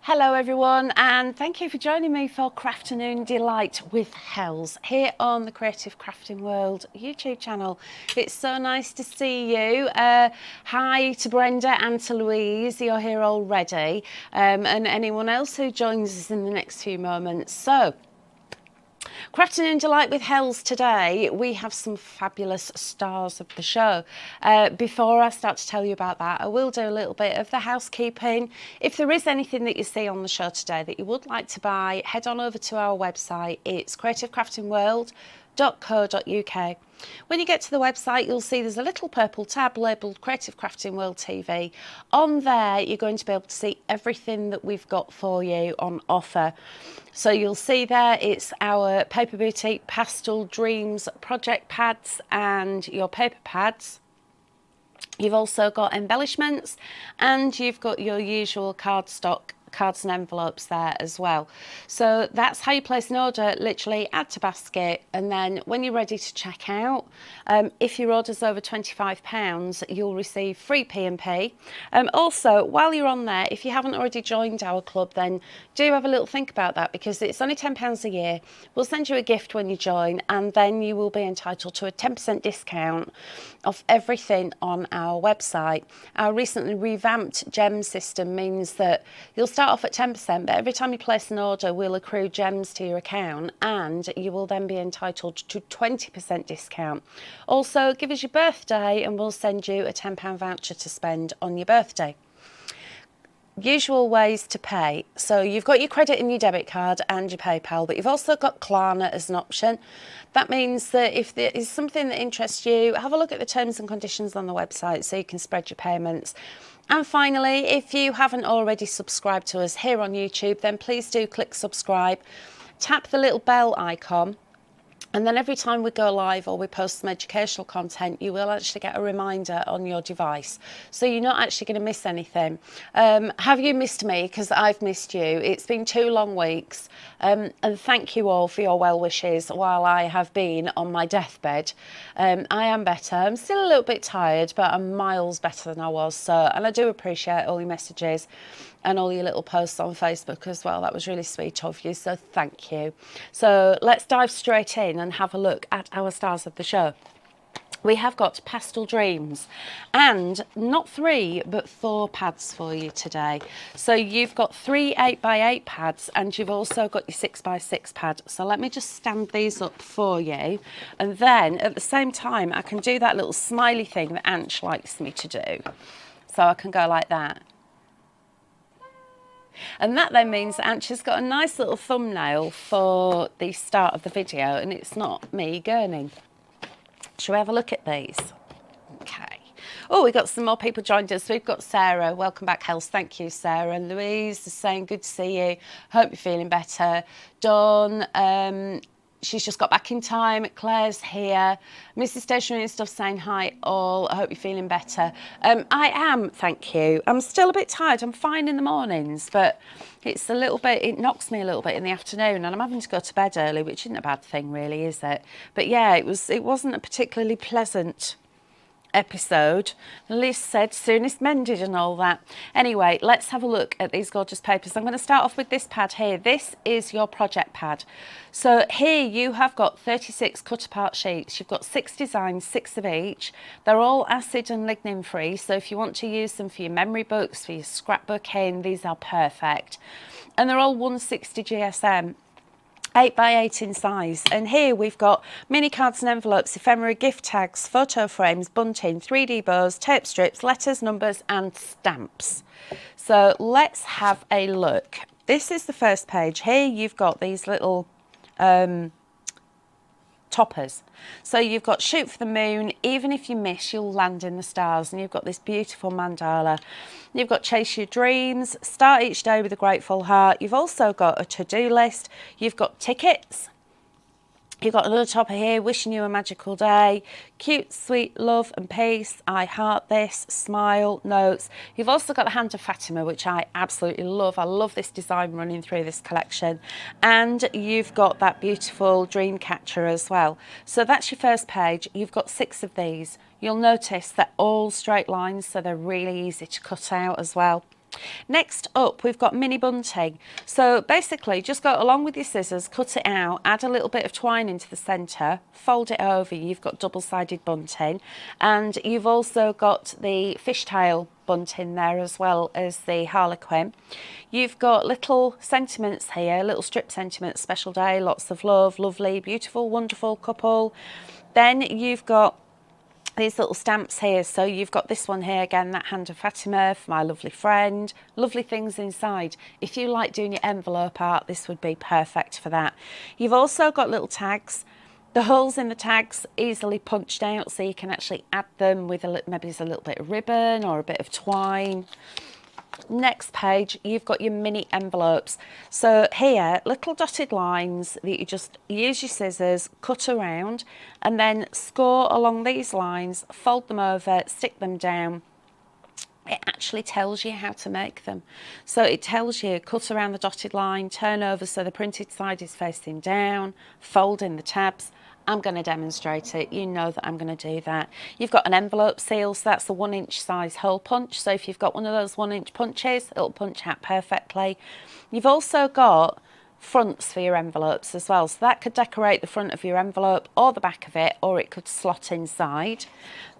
Hello everyone, and thank you for joining me for Crafternoon Delight with Hels here on the Creative Crafting World YouTube channel. It's so nice to see you. Hi to Brenda and to Louise, you're here already, and anyone else who joins us in the next few moments. So, Crafternoon Delight with Hels today, we have some fabulous stars of the show. Before I start to tell you about that, I will do a little bit of the housekeeping. If there is anything that you see on the show today that you would like to buy, head on over to our website. It's creativecraftingworld.co.uk. When you get to the website, you'll see there's a little purple tab labelled Creative Crafting World TV. On there, you're going to be able to see everything that we've got for you on offer. So you'll see there, it's our Paper Boutique Pastel Dreams project pads and your paper pads. You've also got embellishments and you've got your usual cardstock cards and envelopes there as well. So that's how you place an order. Literally add to basket, and then when you're ready to check out, if your order's over £25, you'll receive free P&P. Also, while you're on there, if you haven't already joined our club, then do have a little think about that, because it's only £10 a year. We'll send you a gift when you join, and then you will be entitled to a 10% discount off everything on our website. Our recently revamped gem system means that you'll start off at 10%, but every time you place an order, we'll accrue gems to your account, and you will then be entitled to 20% discount. Also, give us your birthday and we'll send you a £10 voucher to spend on your birthday. Usual ways to pay. So you've got your credit and your debit card and your PayPal, but you've also got Klarna as an option. That means that if there is something that interests you, have a look at the terms and conditions on the website so you can spread your payments. And finally, if you haven't already subscribed to us here on YouTube, then please do click subscribe, tap the little bell icon, and then every time we go live or we post some educational content, you will actually get a reminder on your device. So you're not actually going to miss anything. Have you missed me? Because I've missed you. It's been 2 long weeks. And thank you all for your well wishes while I have been on my deathbed. I am better. I'm still a little bit tired, but I'm miles better than I was. So, and I do appreciate all your messages and all your little posts on Facebook as well. That was really sweet of you, so thank you. So let's dive straight in and have a look at our stars of the show. We have got Pastel Dreams, and not 3 but 4 pads for you today. So you've got 3 8x8 pads, and you've also got your 6x6 pad. So let me just stand these up for you, and then at the same time I can do that little smiley thing that Ange likes me to do. So I can go like that. And that then means that Ange has got a nice little thumbnail for the start of the video, and it's not me gurning. Shall we have a look at these? Okay. Oh, we've got some more people joined us. We've got Sarah. Welcome back, Hels. Thank you, Sarah. And Louise is saying, good to see you. Hope you're feeling better. Dawn, she's just got back in time. Claire's here. Mrs. Stationery and Stuff saying hi all. I hope you're feeling better. I am, thank you. I'm still a bit tired. I'm fine in the mornings, but it's a little bit, it knocks me a little bit in the afternoon, and I'm having to go to bed early, which isn't a bad thing really, is it? But yeah, it wasn't a particularly pleasant episode. Liz said soonest mended and all that. Anyway, let's have a look at these gorgeous papers. I'm going to start off with this pad here. This is your project pad. So here you have got 36 cut apart sheets. You've got 6 designs, 6 of each. They're all acid and lignin free, so if you want to use them for your memory books, for your scrapbooking, these are perfect. And they're all 160 GSM. 8x8 in size, and here we've got mini cards and envelopes, ephemera, gift tags, photo frames, bunting, 3D bows, tape strips, letters, numbers and stamps. So let's have a look. This is the first page. Here you've got these little toppers. So you've got shoot for the moon, even if you miss you'll land in the stars, and you've got this beautiful mandala. You've got chase your dreams, start each day with a grateful heart. You've also got a to-do list. You've got tickets. You've got another topper here, wishing you a magical day, cute, sweet, love and peace, I heart this, smile, notes. You've also got the Hand of Fatima, which I absolutely love. I love this design running through this collection. And you've got that beautiful dream catcher as well. So that's your first page. You've got 6 of these. You'll notice they're all straight lines, so they're really easy to cut out as well. Next up, we've got mini bunting. So basically, just go along with your scissors, cut it out, add a little bit of twine into the centre, fold it over. You've got double-sided bunting, and you've also got the fishtail bunting there as well as the harlequin. You've got little sentiments here, little strip sentiments, special day, lots of love, lovely, beautiful, wonderful couple. Then you've got these little stamps here. So you've got this one here again, that hand of Fatima for my lovely friend. Lovely things inside. If you like doing your envelope art, this would be perfect for that. You've also got little tags. The holes in the tags easily punched out, so you can actually add them with maybe a little bit of ribbon or a bit of twine. Next page, you've got your mini envelopes. So here, little dotted lines that you just use your scissors, cut around, and then score along these lines, fold them over, stick them down. It actually tells you how to make them. So it tells you cut around the dotted line, turn over so the printed side is facing down, fold in the tabs. I'm going to demonstrate it. You know that I'm going to do that. You've got an envelope seal, so that's a 1-inch size hole punch. So if you've got one of those 1-inch punches, it'll punch out perfectly. You've also got fronts for your envelopes as well. So that could decorate the front of your envelope or the back of it, or it could slot inside.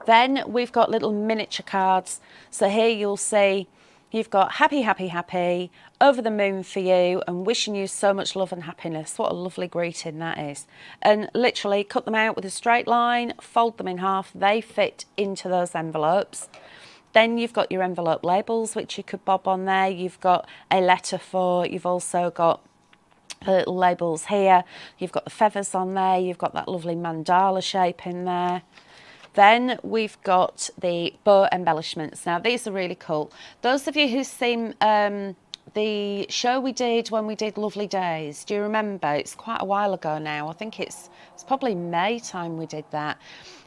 Then we've got little miniature cards. So here you'll see you've got happy, happy, happy, over the moon for you, and wishing you so much love and happiness. What a lovely greeting that is. And literally cut them out with a straight line, fold them in half. They fit into those envelopes. Then you've got your envelope labels, which you could bob on there. You've got a letter for, you've also got the little labels here. You've got the feathers on there. You've got that lovely mandala shape in there. Then we've got the bow embellishments. Now, these are really cool. Those of you who've seen the show we did when we did Lovely Days, do you remember? It's quite a while ago now. I think it's probably May time we did that.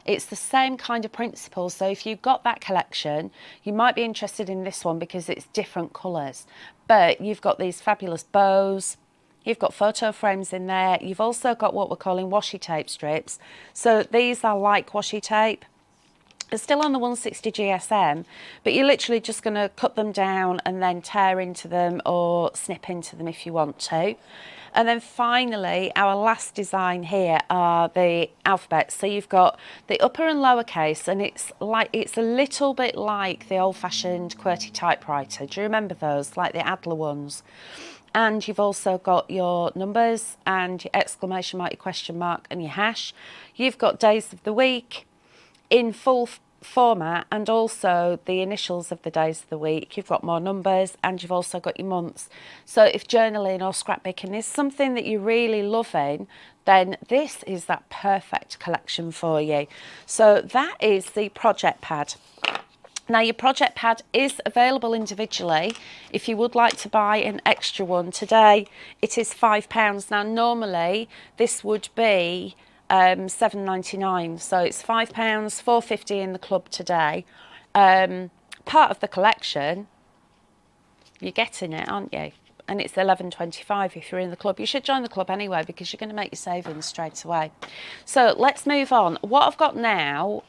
It's the same kind of principle. So if you've got that collection, you might be interested in this one because it's different colours. But you've got these fabulous bows. You've got photo frames in there. You've also got what we're calling washi tape strips. So these are like washi tape. They're still on the 160 GSM, but you're literally just going to cut them down and then tear into them or snip into them if you want to. And then finally, our last design here are the alphabets. So you've got the upper and lower case, and it's a little bit like the old-fashioned QWERTY typewriter. Do you remember those, like the Adler ones? And you've also got your numbers and your exclamation mark, your question mark, and your hash. You've got days of the week in full format, and also the initials of the days of the week. You've got more numbers, and you've also got your months. So if journaling or scrapbooking is something that you're really loving, then this is that perfect collection for you. So that is the project pad. Now, your project pad is available individually. If you would like to buy an extra one today, it is £5. Now, normally this would be £7.99, so it's £5, £4.50 in the club today. Part of the collection, you're getting it, aren't you? And it's £11.25 if you're in the club. You should join the club anyway, because you're going to make your savings straight away. So let's move on. What I've got now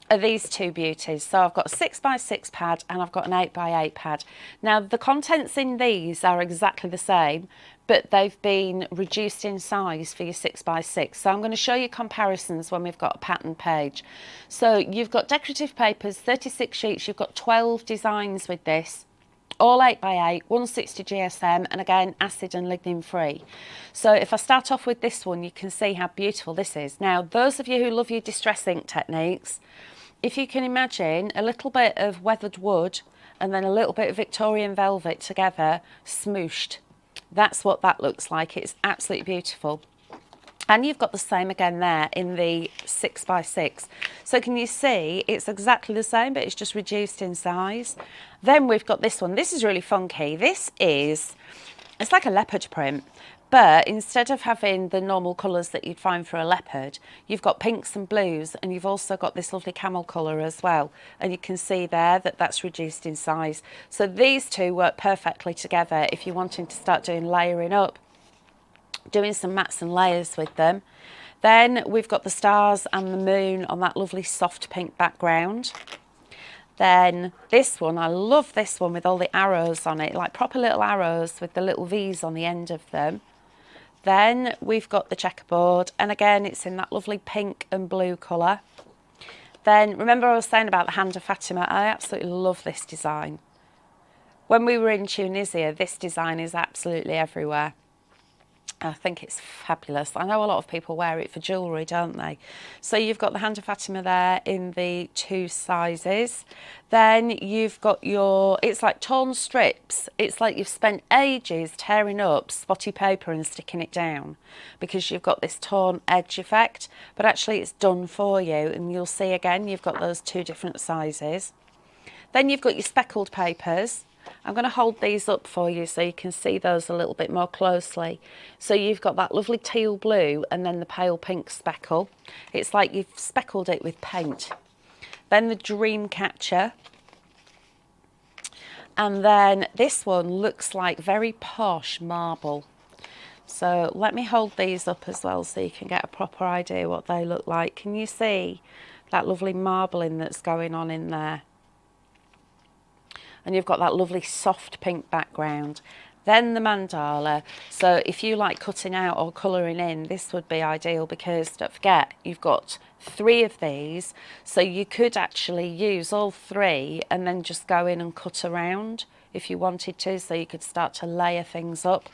are these two beauties. So I've got a 6x6 pad and I've got an 8x8 pad. Now, the contents in these are exactly the same, but they've been reduced in size for your 6x6. So I'm going to show you comparisons when we've got a pattern page. So you've got decorative papers, 36 sheets, you've got 12 designs with this. All 8x8, 160 GSM, and again, acid and lignin free. So if I start off with this one, you can see how beautiful this is. Now, those of you who love your distress ink techniques, if you can imagine a little bit of weathered wood and then a little bit of Victorian velvet together, smooshed. That's what that looks like. It's absolutely beautiful. And you've got the same again there in the 6x6. So can you see it's exactly the same, but it's just reduced in size. Then we've got this one. This is really funky. It's like a leopard print, but instead of having the normal colours that you'd find for a leopard, you've got pinks and blues, and you've also got this lovely camel colour as well. And you can see there that that's reduced in size. So these two work perfectly together if you're wanting to start doing layering up, doing some mats and layers with them. Then we've got the stars and the moon on that lovely soft pink background. Then this one, I love this one with all the arrows on it, like proper little arrows with the little V's on the end of them. Then we've got the checkerboard, and again it's in that lovely pink and blue colour. Then remember I was saying about the Hand of Fatima, I absolutely love this design. When we were in Tunisia, this design is absolutely everywhere. I think it's fabulous. I know a lot of people wear it for jewellery, don't they? So you've got the Hand of Fatima there in the 2 sizes. Then you've got your, it's like torn strips. It's like you've spent ages tearing up spotty paper and sticking it down because you've got this torn edge effect, but actually it's done for you. And you'll see again, you've got those 2 different sizes. Then you've got your speckled papers. I'm going to hold these up for you so you can see those a little bit more closely. So you've got that lovely teal blue and then the pale pink speckle. It's like you've speckled it with paint. Then the dream catcher. And then this one looks like very posh marble. So let me hold these up as well so you can get a proper idea what they look like. Can you see that lovely marbling that's going on in there? And you've got that lovely soft pink background. Then the mandala. So if you like cutting out or colouring in, this would be ideal because don't forget, you've got 3 of these. So you could actually use all 3 and then just go in and cut around if you wanted to. So you could start to layer things up.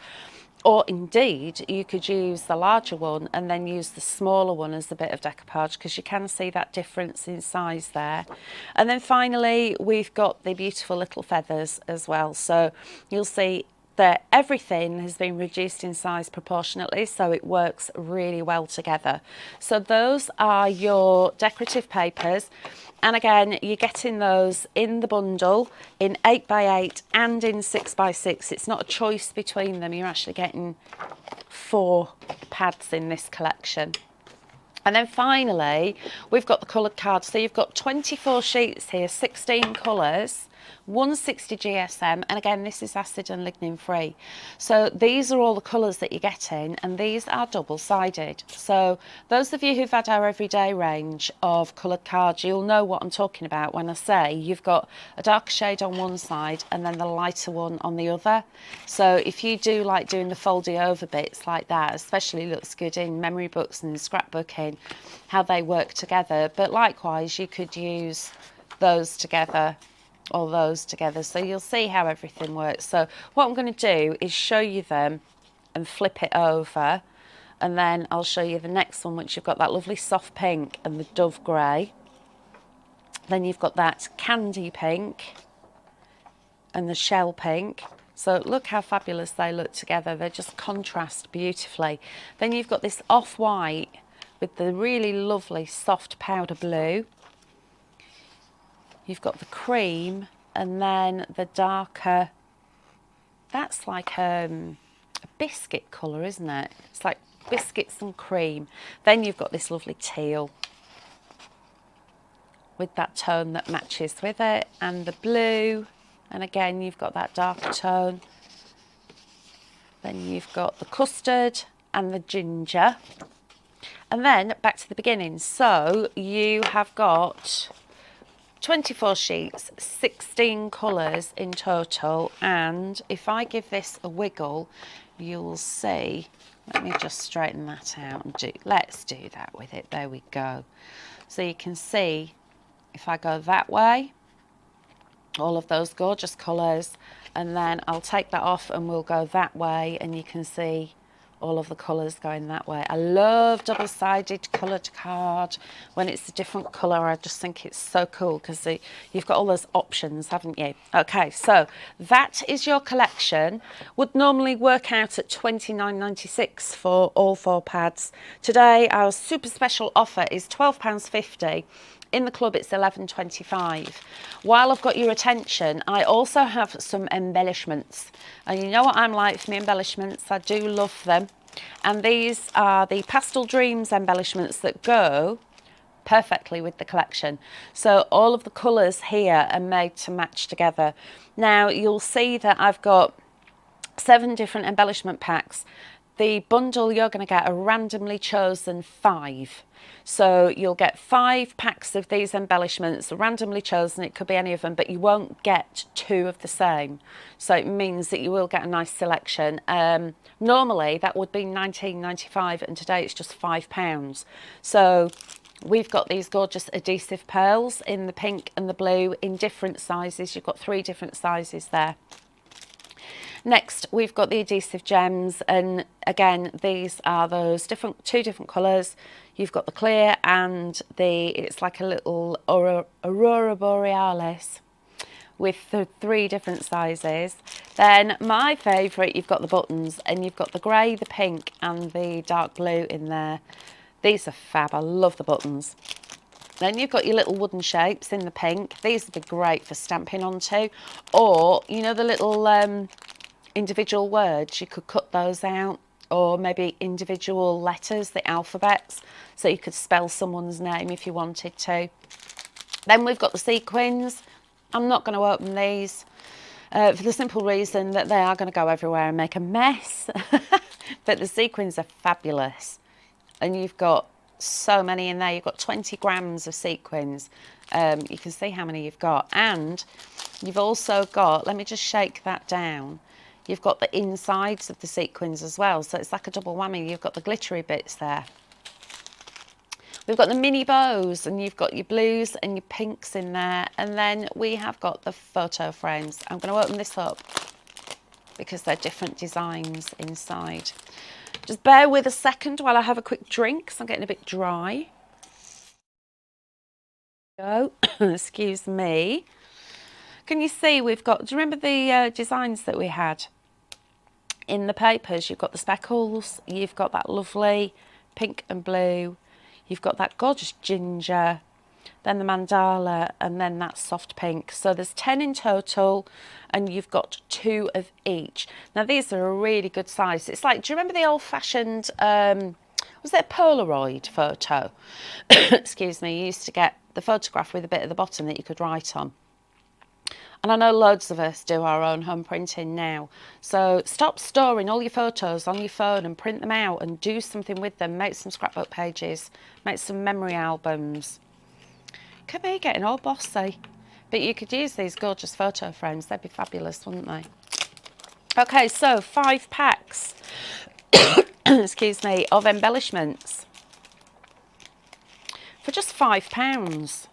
Or indeed, you could use the larger one and then use the smaller one as a bit of decoupage because you can see that difference in size there. And then finally, we've got the beautiful little feathers as well. So you'll see that everything has been reduced in size proportionately, so it works really well together. So those are your decorative papers. And again, you're getting those in the bundle in 8x8 and in 6x6. It's not a choice between them. You're actually getting 4 pads in this collection. And then finally, we've got the coloured cards. So you've got 24 sheets here, 16 colours, 160 GSM, and again, this is acid and lignin free. So these are all the colours that you're getting, and these are double-sided. So those of you who've had our everyday range of coloured cards, you'll know what I'm talking about when I say you've got a darker shade on one side and then the lighter one on the other. So if you do like doing the foldy over bits like that, especially looks good in memory books and scrapbooking, how they work together. But likewise, you could use those together or those together, so you'll see how everything works. So what I'm going to do is show you them and flip it over, and then I'll show you the next one, which you've got that lovely soft pink and the dove grey. Then you've got that candy pink and the shell pink. So look how fabulous they look together. They just contrast beautifully. Then you've got this off-white with the really lovely soft powder blue. You've got the cream and then the darker, that's like a biscuit colour, isn't it? It's like biscuits and cream. Then you've got this lovely teal with that tone that matches with it, and the blue, and again you've got that darker tone. Then you've got the custard and the ginger. And then back to the beginning. So you have got 24 sheets, 16 colours in total, and if I give this a wiggle, you'll see, let me just straighten that out and let's do that with it, there we go. So you can see, if I go that way, all of those gorgeous colours, and then I'll take that off and we'll go that way, and you can see all of the colours going that way. I love double-sided coloured card when it's a different colour. I just think it's so cool because you've got all those options, haven't you? Okay, so that is your collection. Would normally work out at £29.96 for all 4 pads. Today, our super special offer is £12.50. In the club, it's £11.25. While I've got your attention, I also have some embellishments. And you know what I'm like for my embellishments. I do love them. And these are the Pastel Dreams embellishments that go perfectly with the collection. So all of the colours here are made to match together. Now, you'll see that I've got 7 different embellishment packs. the bundle you're going to get a randomly chosen 5. So you'll get 5 packs of these embellishments, randomly chosen. It could be any of them, but you won't get 2 of the same. So it means that you will get a nice selection. Normally that would be £19.95, and today it's just £5. So we've got these gorgeous adhesive pearls in the pink and the blue in different sizes. You've got 3 different sizes there. Next, we've got the adhesive gems, and again, these are those two different colours. You've got the clear and it's like a little aurora borealis with the 3 different sizes. Then my favourite, you've got the buttons, and you've got the grey, the pink and the dark blue in there. These are fab. I love the buttons. Then you've got your little wooden shapes in the pink. These would be great for stamping onto, or you know the little individual words, you could cut those out, or maybe individual letters, the alphabets, so you could spell someone's name if you wanted to. Then we've got the sequins. I'm not going to open these for the simple reason that they are going to go everywhere and make a mess. But the sequins are fabulous, and you've got so many in there. You've got 20 grams of sequins. You can see how many you've got, and you've also got, let me just shake that down, you've got the insides of the sequins as well, so it's like a double whammy. You've got the glittery bits there. We've got the mini bows, and you've got your blues and your pinks in there, and then we have got the photo frames. I'm going to open this up because they're different designs inside. Just bear with a second while I have a quick drink because I'm getting a bit dry. Go. Excuse me. Can you see we've got, do you remember the designs that we had in the papers? You've got the speckles, you've got that lovely pink and blue, you've got that gorgeous ginger, then the mandala, and then that soft pink. So there's 10 in total, and you've got 2 of each. Now these are a really good size. It's like, do you remember the old-fashioned, was it a Polaroid photo? Excuse me, you used to get the photograph with a bit at the bottom that you could write on. And I know loads of us do our own home printing now. So stop storing all your photos on your phone and print them out and do something with them. Make some scrapbook pages, make some memory albums. Could be getting all bossy. But you could use these gorgeous photo frames. They'd be fabulous, wouldn't they? Okay, so 5 packs, excuse me, of embellishments for just £5.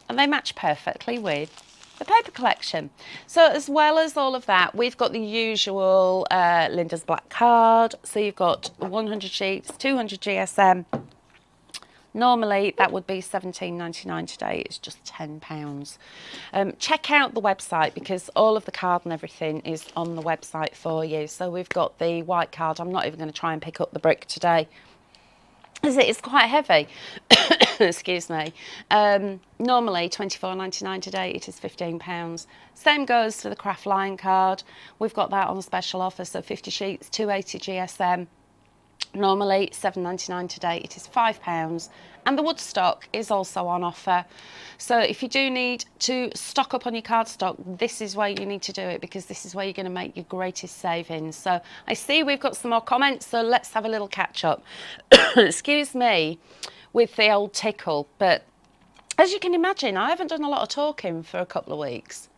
And they match perfectly with the paper collection. So as well as all of that, we've got the usual Linda's Black Card. So you've got 100 sheets, 200 GSM. Normally that would be £17.99. Today it's just £10. Check out the website because all of the card and everything is on the website for you. So we've got the white card. I'm not even going to try and pick up the brick today, as it is quite heavy. Excuse me. Normally £24.99, today it is £15. Same goes for the craft line card. We've got that on special offer, so 50 sheets, 280 GSM. Normally £7.99, today it is £5. And the wood stock is also on offer. So if you do need to stock up on your card stock, this is where you need to do it, because this is where you're going to make your greatest savings. So I see we've got some more comments, so let's have a little catch up. Excuse me with the old tickle, but as you can imagine, I haven't done a lot of talking for a couple of weeks.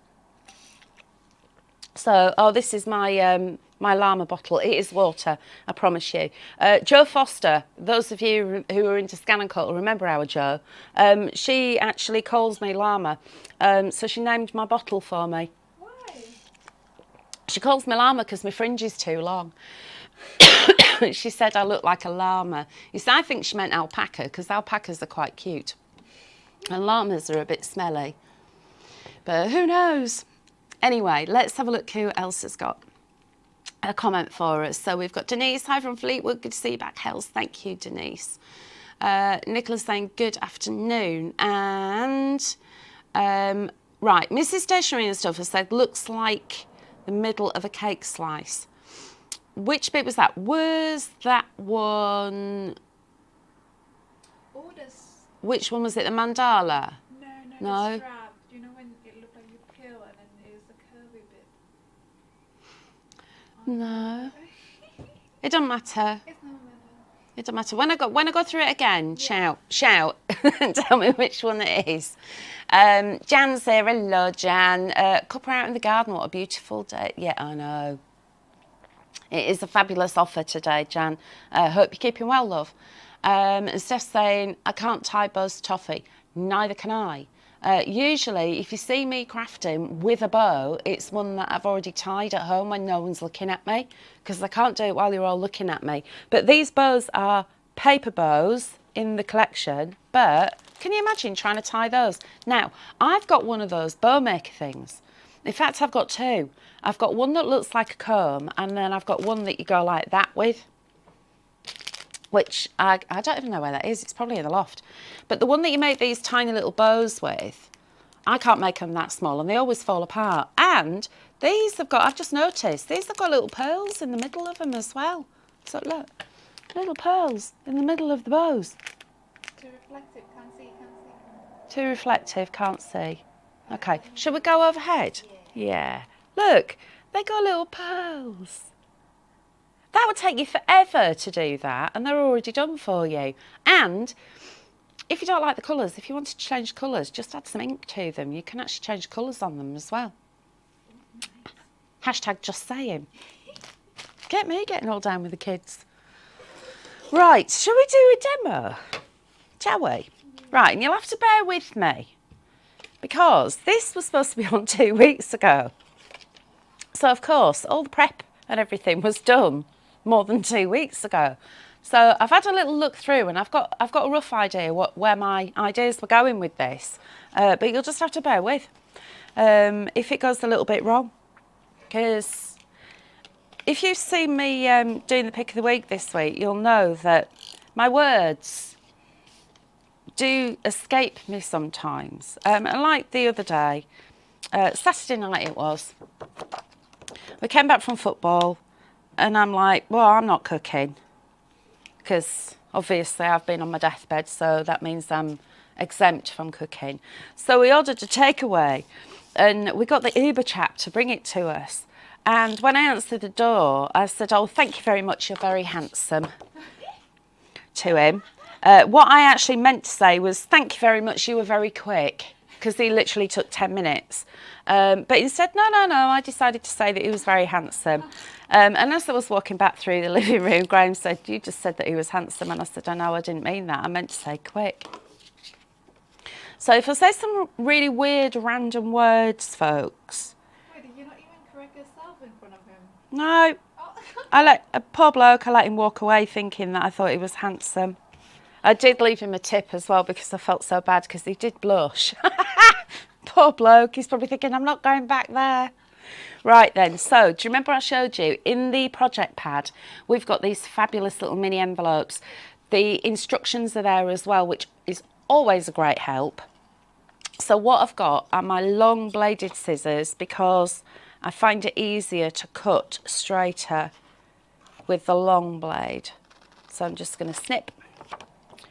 So, oh, this is my my llama bottle. It is water, I promise you. Jo Foster, those of you who are into Scan and Cut will remember our Jo. She actually calls me llama, so she named my bottle for me. Why? She calls me llama because my fringe is too long. She said I look like a llama. You see, I think she meant alpaca because alpacas are quite cute and llamas are a bit smelly, but who knows. Anyway, let's have a look who else has got a comment for us. So we've got Denise, hi from Fleetwood, good to see you back, Hels. Thank you, Denise. Nicola's saying good afternoon. And right, Mrs. Stationery and stuff has said looks like the middle of a cake slice. Which bit was that? Was that one? Oh, this. Which one was it? The mandala? No. The strap. Do you know when it looked like you peel and then there's a curvy bit? No. It doesn't matter. It's no matter. It doesn't matter. When I go through it again, shout, and tell me which one it is. Jan's here. Hello, Jan. Cuppa out in the garden. What a beautiful day. Yeah, I know. It is a fabulous offer today, Jan. Hope you're keeping well, love. And Steph's saying, I can't tie bows toffee. Neither can I. Usually, if you see me crafting with a bow, it's one that I've already tied at home when no one's looking at me, because I can't do it while you're all looking at me. But these bows are paper bows in the collection, but can you imagine trying to tie those? Now, I've got one of those bow maker things. In fact, I've got two. I've got one that looks like a comb, and then I've got one that you go like that with, which I don't even know where that is. It's probably in the loft. But the one that you make these tiny little bows with, I can't make them that small, and they always fall apart. And these have got, I've just noticed, these have got little pearls in the middle of them as well. So look, little pearls in the middle of the bows. Too reflective, can't see, can't see. Too reflective, can't see. Okay, shall we go overhead? Yeah. Look, they got little pearls. That would take you forever to do that, and they're already done for you. And if you don't like the colours, if you want to change colours, just add some ink to them. You can actually change colours on them as well. Hashtag just saying. Get me getting all down with the kids. Right, shall we do a demo? Shall we? Right, and you'll have to bear with me, because this was supposed to be on 2 weeks ago. So, of course, all the prep and everything was done more than 2 weeks ago. So I've had a little look through, and I've got a rough idea where my ideas were going with this. But you'll just have to bear with if it goes a little bit wrong. Because if you've seen me doing the pick of the week this week, you'll know that my words do escape me sometimes. And like the other day, Saturday night it was, we came back from football, and I'm like, well, I'm not cooking, because obviously I've been on my deathbed, so that means I'm exempt from cooking. So we ordered a takeaway, and we got the Uber chap to bring it to us. And when I answered the door, I said, oh, thank you very much, you're very handsome, to him. What I actually meant to say was, thank you very much, you were very quick, because he literally took 10 minutes. But instead, no, I decided to say that he was very handsome. And as I was walking back through the living room, Graham said, you just said that he was handsome. And I said, I know, I didn't mean that. I meant to say quick. So if I say some really weird, random words, folks. Wait, did you not even correct yourself in front of him? No. Oh. I let a poor bloke, I let him walk away thinking that I thought he was handsome. I did leave him a tip as well, because I felt so bad, because he did blush. Poor bloke, he's probably thinking, I'm not going back there. Right then, so do you remember I showed you in the project pad, we've got these fabulous little mini envelopes. The instructions are there as well, which is always a great help. So what I've got are my long bladed scissors, because I find it easier to cut straighter with the long blade. So I'm just going to snip.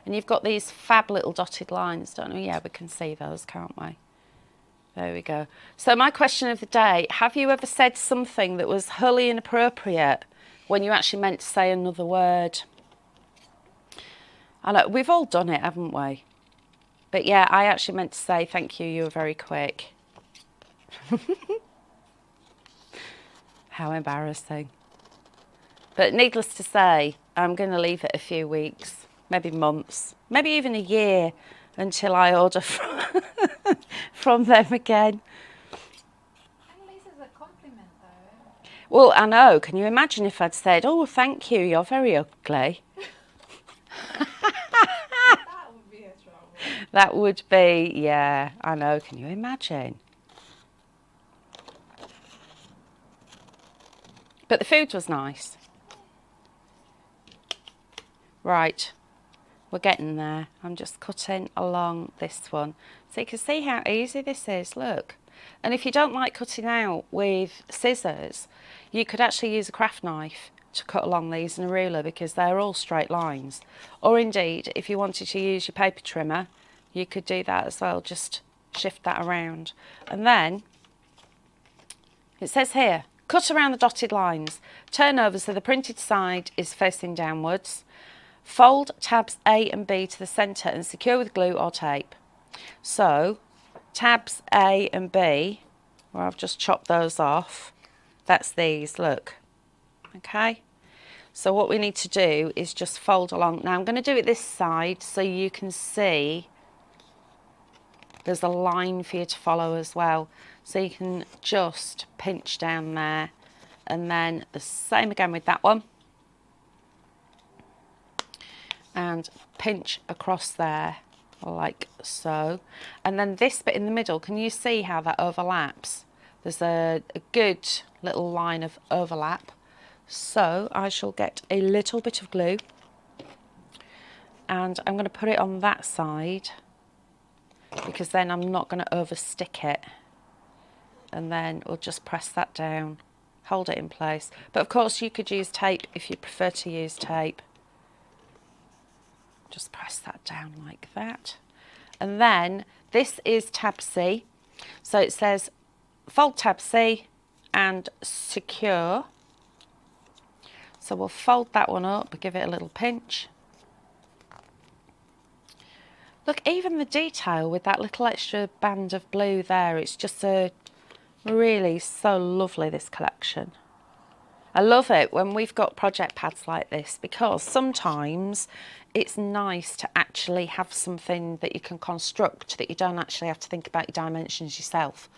And you've got these fab little dotted lines, don't you? Yeah, we can see those, can't we? There we go. So my question of the day, have you ever said something that was wholly inappropriate when you actually meant to say another word? I know, we've all done it, haven't we? But yeah, I actually meant to say, thank you, you were very quick. How embarrassing. But needless to say, I'm going to leave it a few weeks, maybe months, maybe even a year, until I order from them again. At least it's a compliment, though. Well, I know. Can you imagine if I'd said, oh, thank you, you're very ugly? That would be a trouble. That would be, yeah, I know. Can you imagine? But the food was nice. Right. We're getting there. I'm just cutting along this one. So you can see how easy this is, look. And if you don't like cutting out with scissors, you could actually use a craft knife to cut along these and a ruler, because they're all straight lines. Or indeed, if you wanted to use your paper trimmer, you could do that as well, just shift that around. And then, it says here, cut around the dotted lines, turn over so the printed side is facing downwards, fold tabs A and B to the centre and secure with glue or tape. So tabs A and B, where I've just chopped those off, that's these, look, okay? So what we need to do is just fold along. Now I'm going to do it this side so you can see there's a line for you to follow as well. So you can just pinch down there, and then the same again with that one. And pinch across there like so. And then this bit in the middle, can you see how that overlaps? There's a good little line of overlap. So I shall get a little bit of glue and I'm going to put it on that side, because then I'm not going to overstick it. And then we'll just press that down, hold it in place. But of course you could use tape if you prefer to use tape. Just press that down like that. And then this is tab C. So it says fold tab C and secure. So we'll fold that one up, give it a little pinch. Look, even the detail with that little extra band of blue there, it's just really so lovely, this collection. I love it when we've got project pads like this, because sometimes it's nice to actually have something that you can construct, that you don't actually have to think about your dimensions yourself.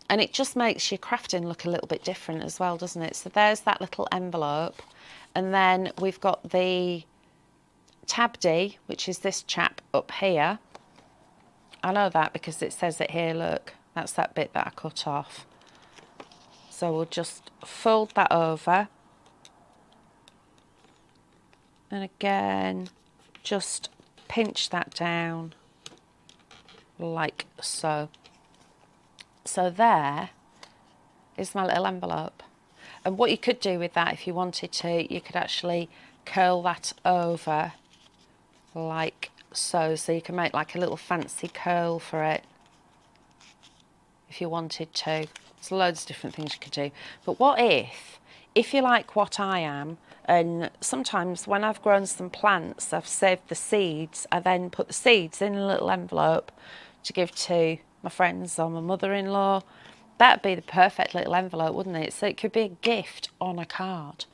And it just makes your crafting look a little bit different as well, doesn't it? So there's that little envelope. And then we've got the tab D, which is this chap up here. I know that because it says it here, look. That's that bit that I cut off. So we'll just fold that over. And again, just pinch that down like so. So there is my little envelope. And what you could do with that, if you wanted to, you could actually curl that over like so. So you can make like a little fancy curl for it if you wanted to. There's loads of different things you could do. But what if you're like what I am, and sometimes when I've grown some plants, I've saved the seeds, I then put the seeds in a little envelope to give to my friends or my mother-in-law. That'd be the perfect little envelope, wouldn't it? So it could be a gift on a card.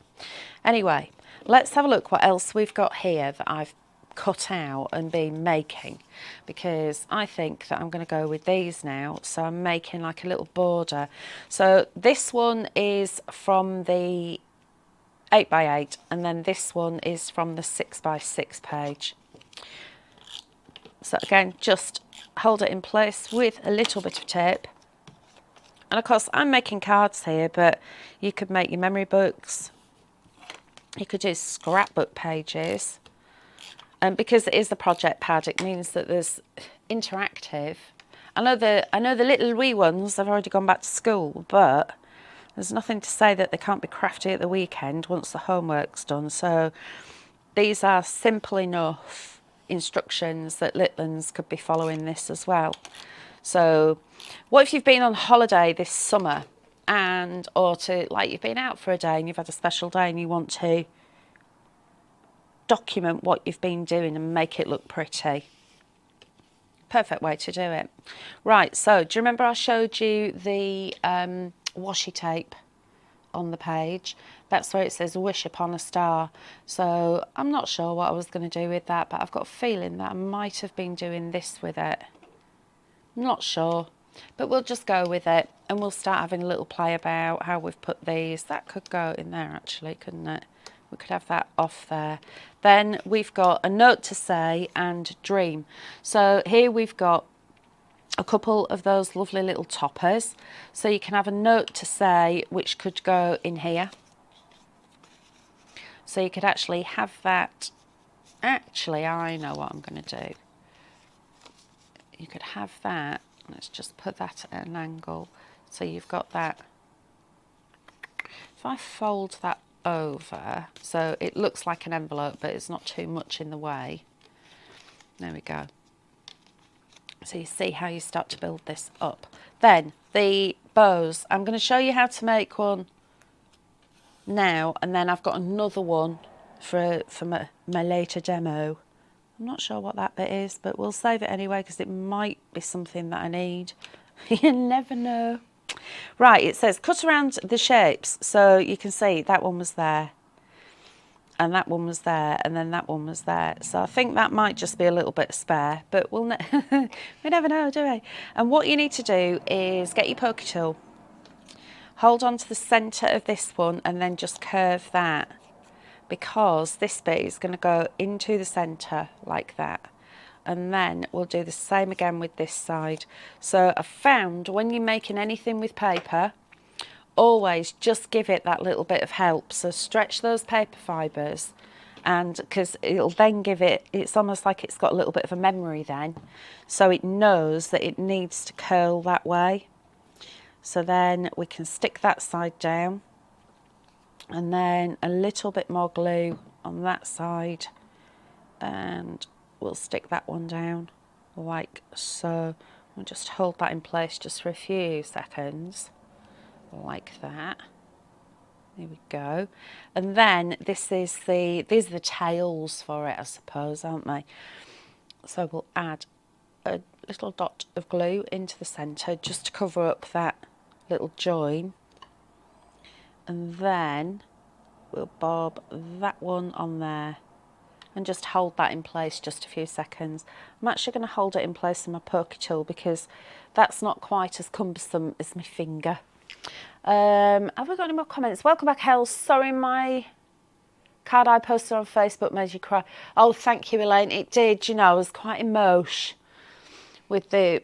Anyway, let's have a look what else we've got here that I've cut out and been making, because I think that I'm going to go with these now. So I'm making like a little border. So this one is from the 8x8, and then this one is from the 6x6 page. So again, just hold it in place with a little bit of tape. And of course I'm making cards here, but you could make your memory books, you could do scrapbook pages. And because it is the project pad, it means that there's interactive. I know the little wee ones have already gone back to school, but there's nothing to say that they can't be crafty at the weekend once the homework's done. So these are simple enough instructions that little ones could be following this as well. So what if you've been on holiday this summer, and or to like you've been out for a day and you've had a special day and you want to document what you've been doing and make it look pretty. Perfect way to do it. Right, so do you remember I showed you the washi tape on the page? That's where it says wish upon a star. So I'm not sure what I was going to do with that, but I've got a feeling that I might have been doing this with it. I'm not sure, but we'll just go with it and we'll start having a little play about how we've put these. That could go in there actually, couldn't it? We could have that off there. Then we've got a note to say and dream. So here we've got a couple of those lovely little toppers. So you can have a note to say which could go in here. So you could actually have that. Actually, I know what I'm going to do. You could have that. Let's just put that at an angle. So you've got that. If I fold that over so it looks like an envelope, but it's not too much in the way. There we go. So you see how you start to build this up. Then the bows. I'm going to show you how to make one now, and then I've got another one for my later demo. I'm not sure what that bit is, but we'll save it anyway because it might be something that I need. You never know. Right, it says cut around the shapes, so you can see that one was there, and that one was there, and then that one was there. So I think that might just be a little bit spare, but we never know, do we? And what you need to do is get your poker tool, hold on to the centre of this one, and then just curve that, because this bit is going to go into the centre like that. And then we'll do the same again with this side. So I've found when you're making anything with paper, always just give it that little bit of help. So stretch those paper fibres, and because it'll then give it, it's almost like it's got a little bit of a memory then. So it knows that it needs to curl that way. So then we can stick that side down, and then a little bit more glue on that side, and we'll stick that one down like so. We'll just hold that in place just for a few seconds like that. There we go. And then these are the tails for it, I suppose, aren't they? So we'll add a little dot of glue into the centre just to cover up that little join, and then we'll bob that one on there and just hold that in place just a few seconds. I'm actually going to hold it in place with my poker tool because that's not quite as cumbersome as my finger. Have we got any more comments? Welcome back, Hels. Sorry, my card I posted on Facebook made you cry. Oh, thank you, Elaine. It did. You know, I was quite emotional with the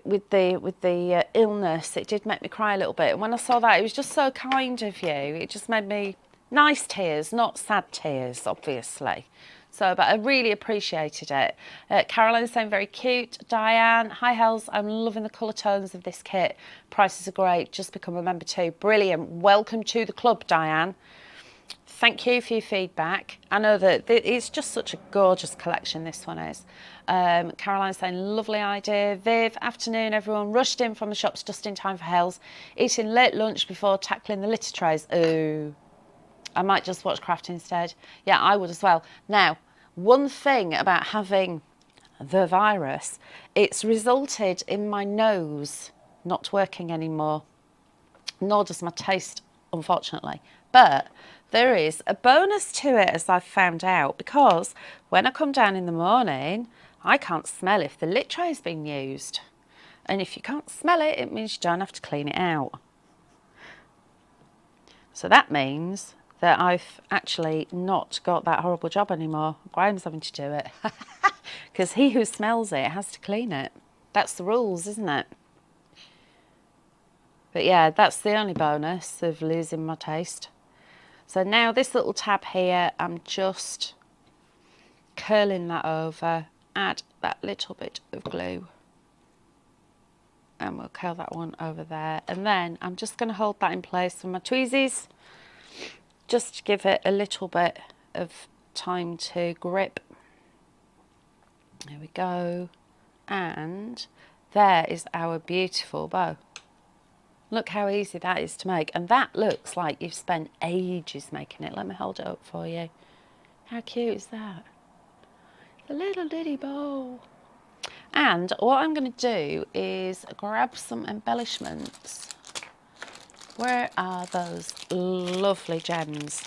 illness. It did make me cry a little bit. And when I saw that, it was just so kind of you. It just made me nice tears, not sad tears, obviously. So, but I really appreciated it. Caroline's saying very cute. Diane, hi Hels, I'm loving the colour tones of this kit. Prices are great. Just become a member too. Brilliant. Welcome to the club, Diane. Thank you for your feedback. I know that it's just such a gorgeous collection, this one is. Caroline's saying, lovely idea. Viv, afternoon, everyone. Rushed in from the shops just in time for Hels. Eating late lunch before tackling the litter trays. Ooh. I might just watch Craft instead. Yeah, I would as well. Now, one thing about having the virus, it's resulted in my nose not working anymore, nor does my taste, unfortunately. But there is a bonus to it, as I've found out, because when I come down in the morning, I can't smell if the lit tray has been used. And if you can't smell it, it means you don't have to clean it out. So that means that I've actually not got that horrible job anymore. Graham's having to do it. Because he who smells it has to clean it. That's the rules, isn't it? But yeah, that's the only bonus of losing my taste. So now this little tab here, I'm just curling that over, add that little bit of glue. And we'll curl that one over there. And then I'm just going to hold that in place with my tweezers, just to give it a little bit of time to grip. There we go. And there is our beautiful bow. Look how easy that is to make. And that looks like you've spent ages making it. Let me hold it up for you. How cute is that? The little ditty bow. And what I'm going to do is grab some embellishments. Where are those lovely gems?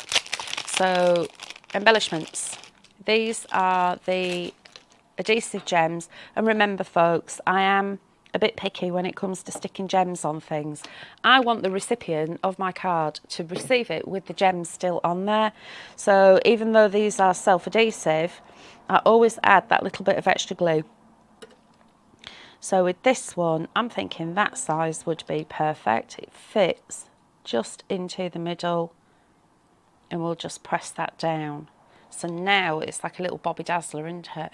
So, embellishments. These are the adhesive gems. And remember, folks, I am a bit picky when it comes to sticking gems on things. I want the recipient of my card to receive it with the gems still on there. So, even though these are self-adhesive, I always add that little bit of extra glue. So with this one, I'm thinking that size would be perfect. It fits just into the middle, and we'll just press that down. So now it's like a little Bobby Dazzler, isn't it?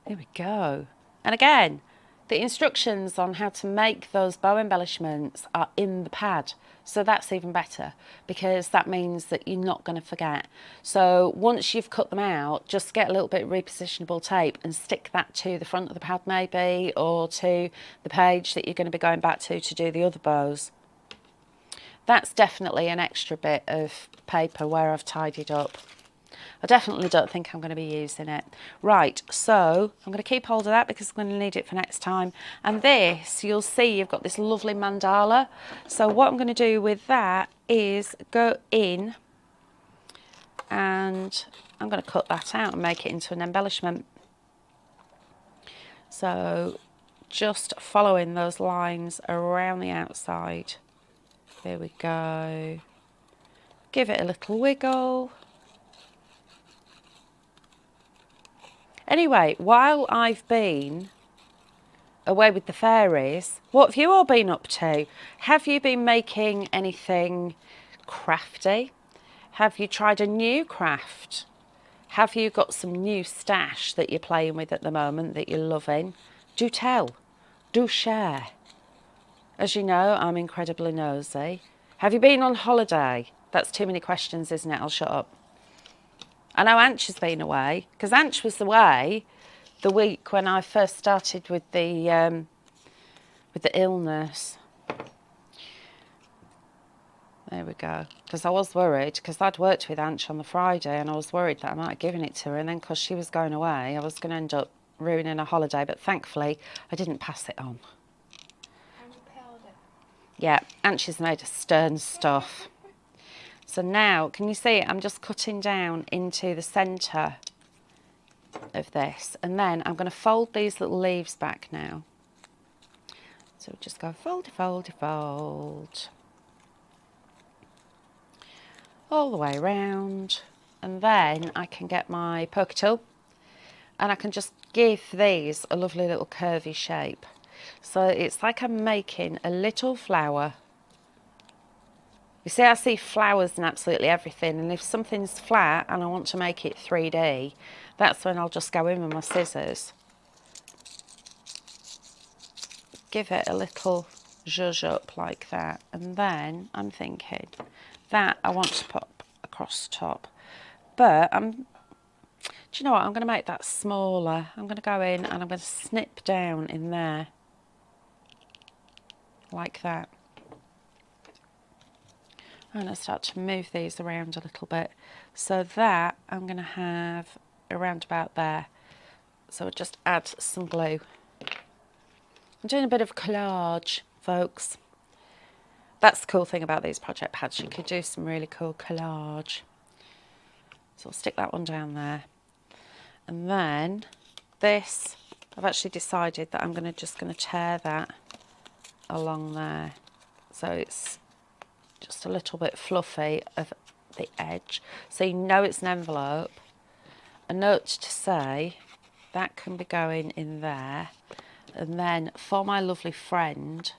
There we go. And again, the instructions on how to make those bow embellishments are in the pad. So that's even better, because that means that you're not going to forget. So once you've cut them out, just get a little bit of repositionable tape and stick that to the front of the pad maybe, or to the page that you're going to be going back to do the other bows. That's definitely an extra bit of paper where I've tidied up. I definitely don't think I'm going to be using it. Right, so I'm going to keep hold of that because I'm going to need it for next time. And this, you'll see you've got this lovely mandala. So what I'm going to do with that is go in and I'm going to cut that out and make it into an embellishment. So just following those lines around the outside. There we go. Give it a little wiggle. Anyway, while I've been away with the fairies, what have you all been up to? Have you been making anything crafty? Have you tried a new craft? Have you got some new stash that you're playing with at the moment that you're loving? Do tell. Do share. As you know, I'm incredibly nosy. Have you been on holiday? That's too many questions, isn't it? I'll shut up. I know Anch has been away, because Anch was away the week when I first started with the illness. There we go. Because I was worried, because I'd worked with Anch on the Friday, and I was worried that I might have given it to her, and then because she was going away, I was going to end up ruining a holiday, but thankfully I didn't pass it on. I repelled it. Yeah, Anch has made of stern stuff. So now, can you see I'm just cutting down into the centre of this, and then I'm going to fold these little leaves back now. So just go fold, fold, fold. All the way around, and then I can get my poker tool and I can just give these a lovely little curvy shape. So it's like I'm making a little flower. You see, I see flowers in absolutely everything, and if something's flat and I want to make it 3D, that's when I'll just go in with my scissors. Give it a little zhuzh up like that, and then I'm thinking that I want to pop across the top. But do you know what, I'm going to make that smaller. I'm going to go in and I'm going to snip down in there, like that. I'm going to start to move these around a little bit, so that I'm going to have around about there. So I'll just add some glue. I'm doing a bit of collage, folks. That's the cool thing about these project pads. You could do some really cool collage. So I'll stick that one down there. And then this, I've actually decided that I'm just going to tear that along there. So it's just a little bit fluffy of the edge. So you know it's an envelope. A note to say, that can be going in there. And then for my lovely friend,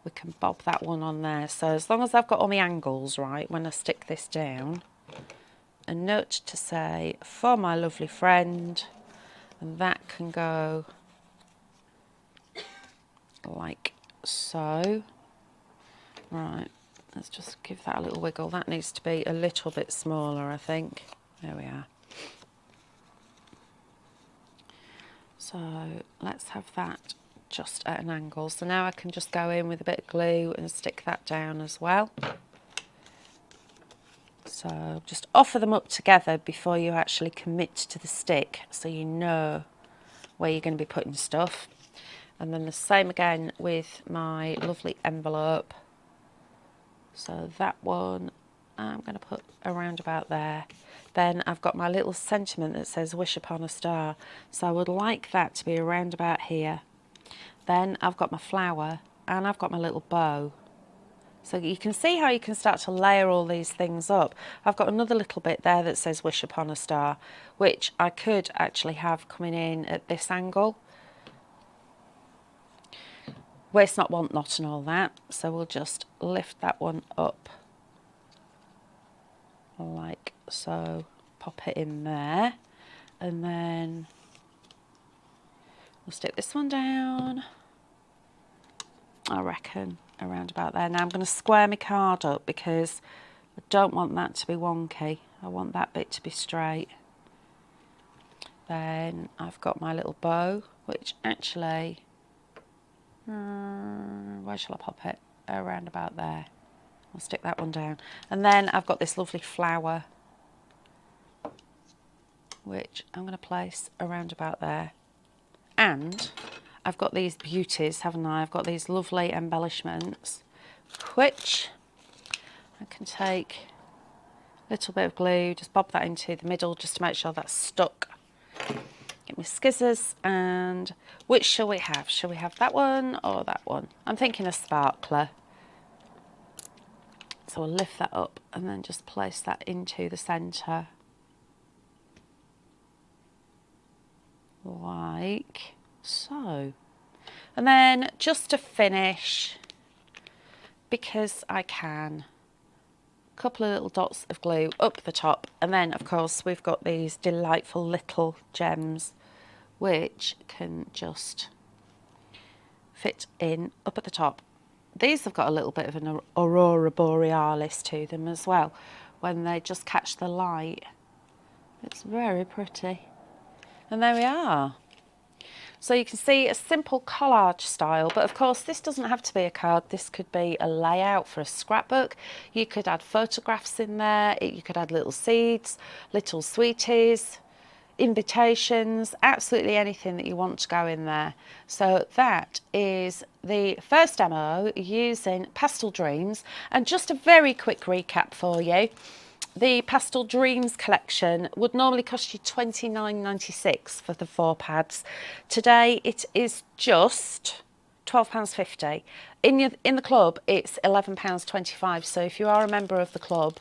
we can bob that one on there. So as long as I've got all my angles right when I stick this down, a note to say, for my lovely friend, and that can go like so. Right, let's just give that a little wiggle. That needs to be a little bit smaller, I think. There we are. So let's have that just at an angle. So now I can just go in with a bit of glue and stick that down as well. So just offer them up together before you actually commit to the stick, so you know where you're going to be putting stuff. And then the same again with my lovely envelope. So that one I'm going to put around about there. Then I've got my little sentiment that says wish upon a star. So I would like that to be around about here. Then I've got my flower and I've got my little bow. So you can see how you can start to layer all these things up. I've got another little bit there that says wish upon a star, which I could actually have coming in at this angle. Waste not, want not and all that. So we'll just lift that one up like so. Pop it in there. And then we'll stick this one down, I reckon, around about there. Now I'm going to square my card up because I don't want that to be wonky. I want that bit to be straight. Then I've got my little bow, which actually, where shall I pop it? Around about there. I'll stick that one down. And then I've got this lovely flower, which I'm going to place around about there. And I've got these beauties, haven't I? I've got these lovely embellishments, which I can take a little bit of glue, just bob that into the middle just to make sure that's stuck. Get my scissors, and which shall we have? Shall we have that one or that one? I'm thinking a sparkler. So I'll lift that up and then just place that into the centre. Like so. And then just to finish, because I can, a couple of little dots of glue up the top, and then of course we've got these delightful little gems which can just fit in up at the top. These have got a little bit of an aurora borealis to them as well when they just catch the light. It's very pretty. And there we are. So you can see a simple collage style, but of course this doesn't have to be a card. This could be a layout for a scrapbook. You could add photographs in there. You could add little seeds, little sweeties, invitations, absolutely anything that you want to go in there. So that is the first demo using Pastel Dreams. And just a very quick recap for you. The Pastel Dreams collection would normally cost you £29.96 for the 4 pads. Today it is just £12.50. In the club it's £11.25. So if you are a member of the club,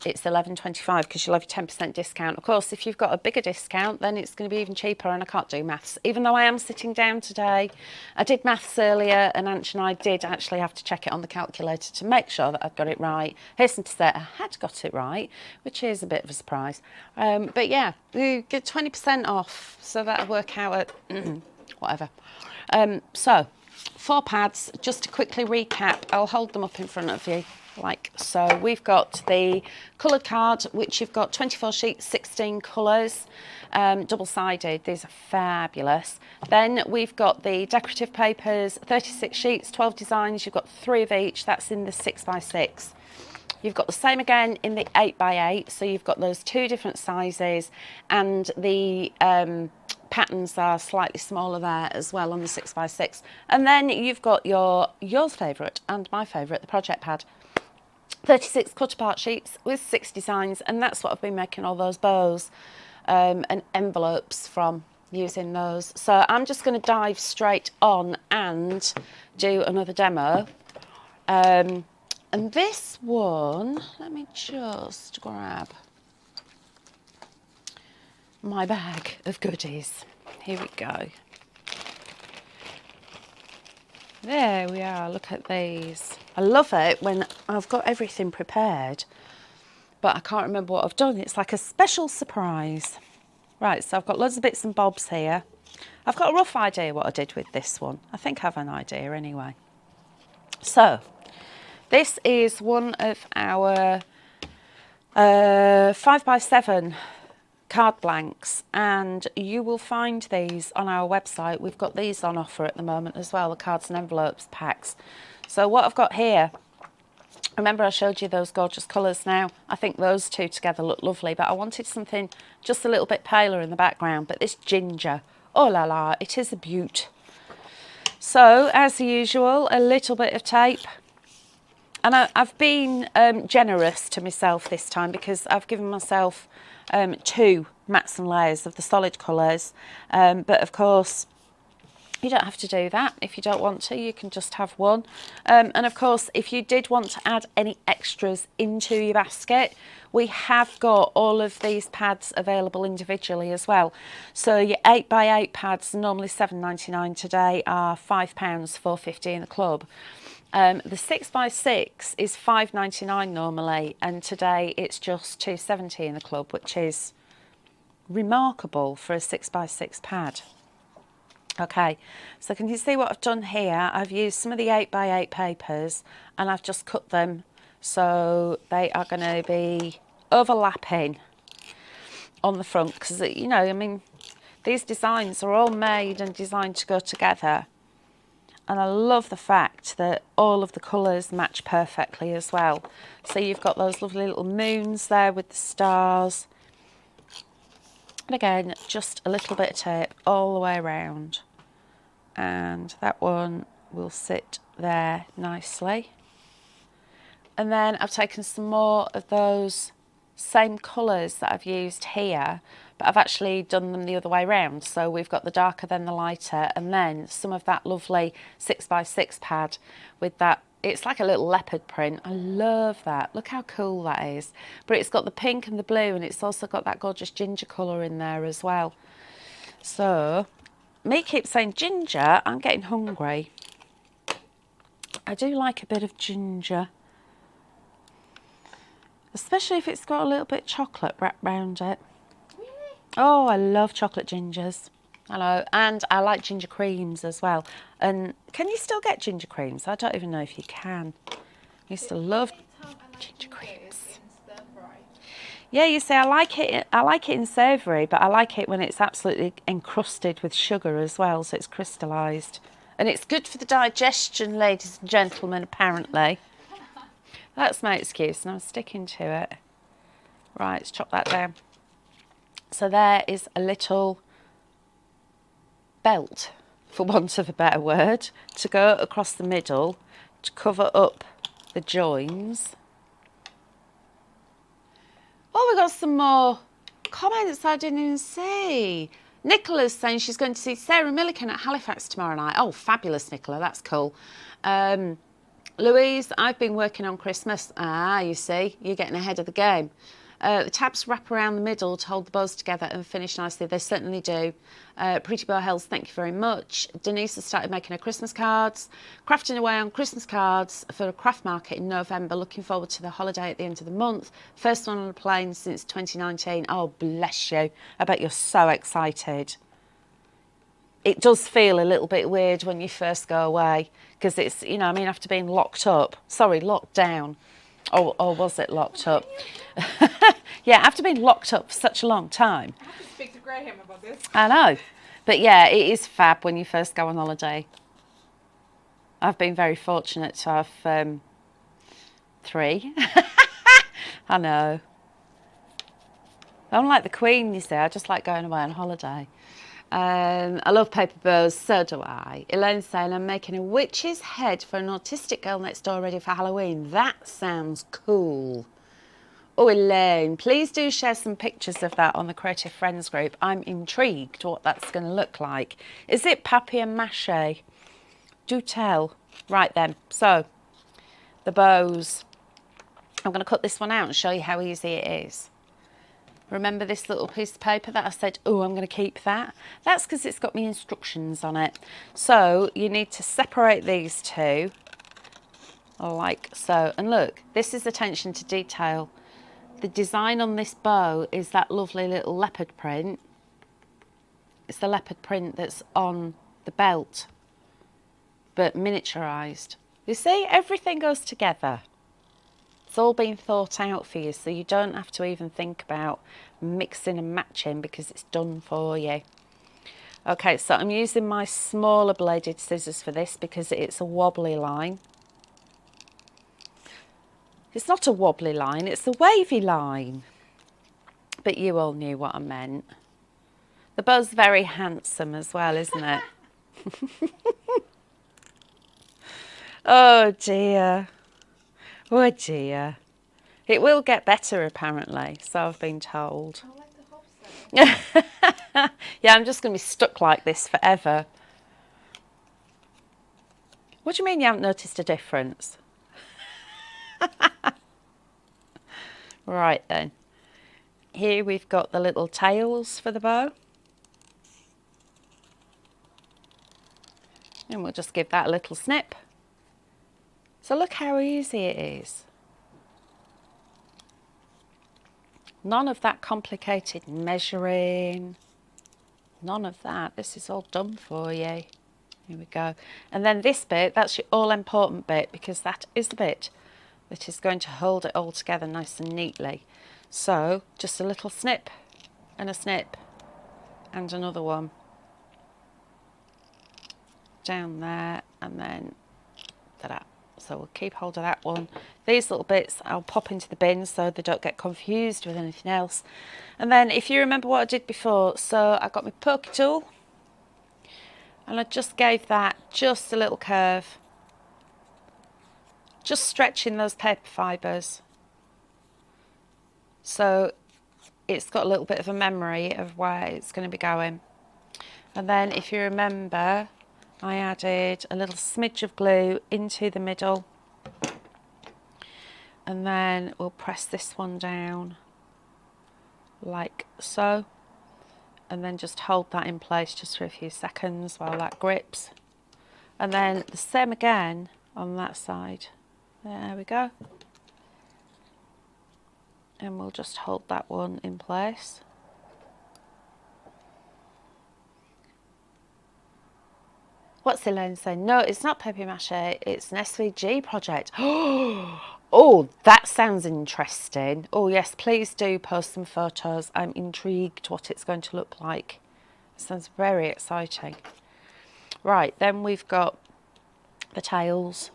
it's £11.25 because you'll have your 10% discount. Of course, if you've got a bigger discount, then it's going to be even cheaper, and I can't do maths. Even though I am sitting down today, I did maths earlier, and Ange and I did actually have to check it on the calculator to make sure that I'd got it right. Hasten to say I had got it right, which is a bit of a surprise. But yeah, you get 20% off, so that'll work out at whatever. So, 4 pads, just to quickly recap, I'll hold them up in front of you. Like so. We've got the coloured card, which you've got 24 sheets, 16 colours, double-sided. These are fabulous. Then we've got the decorative papers, 36 sheets, 12 designs. You've got 3 of each. That's in the 6x6. You've got the same again in the 8x8. So you've got those 2 different sizes, and the patterns are slightly smaller there as well on the 6x6. And then you've got yours favourite and my favourite, the project pad. 36 cut apart sheets with 6 designs, and that's what I've been making all those bows and envelopes from, using those. So I'm just going to dive straight on and do another demo. And this one, let me just grab my bag of goodies. Here we go. There we are, look at these. I love it when I've got everything prepared, but I can't remember what I've done. It's like a special surprise. Right, so I've got loads of bits and bobs here. I've got a rough idea what I did with this one. I think I have an idea anyway. So, this is one of our 5x7 card blanks, and you will find these on our website. We've got these on offer at the moment as well, the cards and envelopes packs. So what I've got here, remember I showed you those gorgeous colours now? I think those 2 together look lovely, but I wanted something just a little bit paler in the background. But this ginger, oh la la, it is a beaut. So as usual, a little bit of tape. And I've been generous to myself this time, because I've given myself 2 mats and layers of the solid colours, but of course you don't have to do that. If you don't want to, you can just have 1. And of course, if you did want to add any extras into your basket, we have got all of these pads available individually as well. So your 8x8 pads, normally £7.99, today are £5, £4.50 in the club. The 6x6 is £5.99 normally, and today it's just £2.70 in the club, which is remarkable for a 6x6 pad. Okay, so can you see what I've done here? I've used some of the 8x8 papers, and I've just cut them so they are going to be overlapping on the front, because, you know, I mean, these designs are all made and designed to go together. And I love the fact that all of the colours match perfectly as well. So you've got those lovely little moons there with the stars. And again, just a little bit of tape all the way around. And that one will sit there nicely. And then I've taken some more of those same colours that I've used here, but I've actually done them the other way around. So we've got the darker then the lighter, and then some of that lovely 6x6 pad with that. It's like a little leopard print. I love that. Look how cool that is. But it's got the pink and the blue, and it's also got that gorgeous ginger colour in there as well. So me keep saying ginger, I'm getting hungry. I do like a bit of ginger, especially if it's got a little bit of chocolate wrapped around it. Really? Oh, I love chocolate gingers. Hello, and I like ginger creams as well. And can you still get ginger creams? I don't even know if you can. I used to love ginger creams. Yeah, you see, I like it in savoury, but I like it when it's absolutely encrusted with sugar as well, so it's crystallised. And it's good for the digestion, ladies and gentlemen, apparently. That's my excuse, and I'm sticking to it. Right, let's chop that down. So there is a little belt, for want of a better word, to go across the middle to cover up the joins. Oh, we got some more comments I didn't even see. Nicola's saying she's going to see Sarah Milliken at Halifax tomorrow night. Oh, fabulous, Nicola, that's cool. Louise, I've been working on Christmas. Ah, you see, you're getting ahead of the game. The tabs wrap around the middle to hold the bows together and finish nicely. They certainly do. Pretty Bow Hels, thank you very much. Denise has started making her Christmas cards. Crafting away on Christmas cards for a craft market in November. Looking forward to the holiday at the end of the month. First one on a plane since 2019. Oh, bless you. I bet you're so excited. It does feel a little bit weird when you first go away because it's, you know, I mean, after being locked down. Or was it locked up? Yeah, after being locked up for such a long time. I have to speak to Graham about this. I know. But yeah, it is fab when you first go on holiday. I've been very fortunate to have 3. I know. I'm like the Queen, you see. I just like going away on holiday. I love paper bows, so do I. Elaine's saying, I'm making a witch's head for an autistic girl next door ready for Halloween. That sounds cool. Oh, Elaine, please do share some pictures of that on the Creative Friends group. I'm intrigued what that's going to look like. Is it papier-mâché? Do tell. Right then, so the bows. I'm going to cut this one out and show you how easy it is. Remember this little piece of paper that I said, oh, I'm going to keep that? That's because it's got my instructions on it. So you need to separate these two, like so. And look, this is attention to detail. The design on this bow is that lovely little leopard print. It's the leopard print that's on the belt, but miniaturised. You see, everything goes together. It's all been thought out for you, so you don't have to even think about mixing and matching because it's done for you. Okay, so I'm using my smaller bladed scissors for this because it's a wobbly line. It's not a wobbly line, it's a wavy line. But you all knew what I meant. The bow's very handsome as well, isn't it? Oh dear. Oh dear. It will get better apparently, so I've been told. I like the hope so. Yeah, I'm just going to be stuck like this forever. What do you mean you haven't noticed a difference? Right then. Here we've got the little tails for the bow. And we'll just give that a little snip. So look how easy it is. None of that complicated measuring. None of that. This is all done for you. Here we go. And then this bit, that's your all-important bit because that is the bit that is going to hold it all together nice and neatly. So just a little snip and a snip and another one. Down there and then ta-da. So we'll keep hold of that one. These little bits I'll pop into the bin so they don't get confused with anything else. And then if you remember what I did before, so I got my pokey tool and I just gave that just a little curve, just stretching those paper fibres. So it's got a little bit of a memory of where it's going to be going. And then if you remember, I added a little smidge of glue into the middle, and then we'll press this one down like so, and then just hold that in place just for a few seconds while that grips. And then the same again on that side. There we go. And we'll just hold that one in place. What's Elaine saying? No, it's not papier-mâché, it's an SVG project. Oh, that sounds interesting. Oh yes, please do post some photos. I'm intrigued what it's going to look like. It sounds very exciting. Right, then we've got the tails.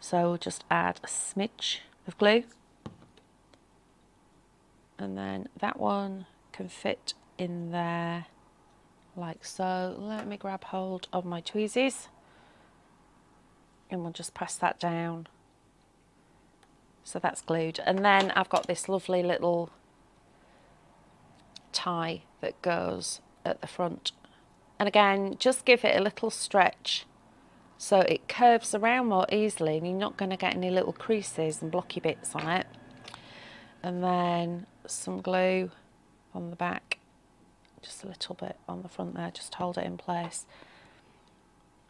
So we'll just add a smidge of glue. And then that one can fit in there like so. Let me grab hold of my tweezers and we'll just press that down. So that's glued. And then I've got this lovely little tie that goes at the front. And again, just give it a little stretch so it curves around more easily and you're not going to get any little creases and blocky bits on it. And then some glue on the back, just a little bit on the front there, just hold it in place.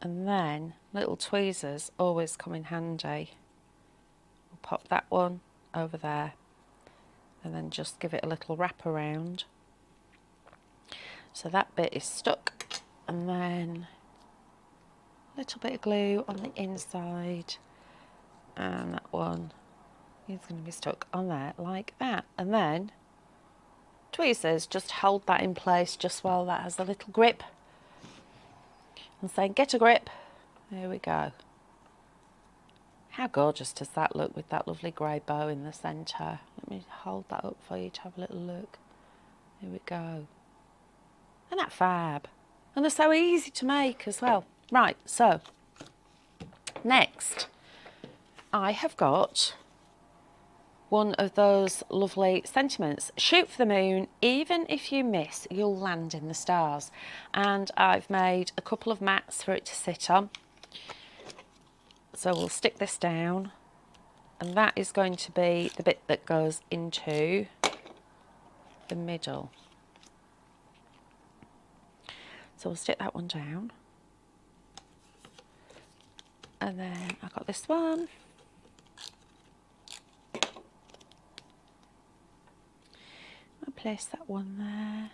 And then little tweezers always come in handy. We'll pop that one over there and then just give it a little wrap around. So that bit is stuck, and then a little bit of glue on the inside, and that one is going to be stuck on there like that. And then tweezers just hold that in place just while that has a little grip. And saying, get a grip. There we go. How gorgeous does that look with that lovely grey bow in the centre? Let me hold that up for you to have a little look. There we go. Isn't that fab? And they're so easy to make as well. Right, so next I have got one of those lovely sentiments. Shoot for the moon, even if you miss, you'll land in the stars. And I've made a couple of mats for it to sit on. So we'll stick this down, and that is going to be the bit that goes into the middle. So we'll stick that one down. And then I've got this one. I'll place that one there,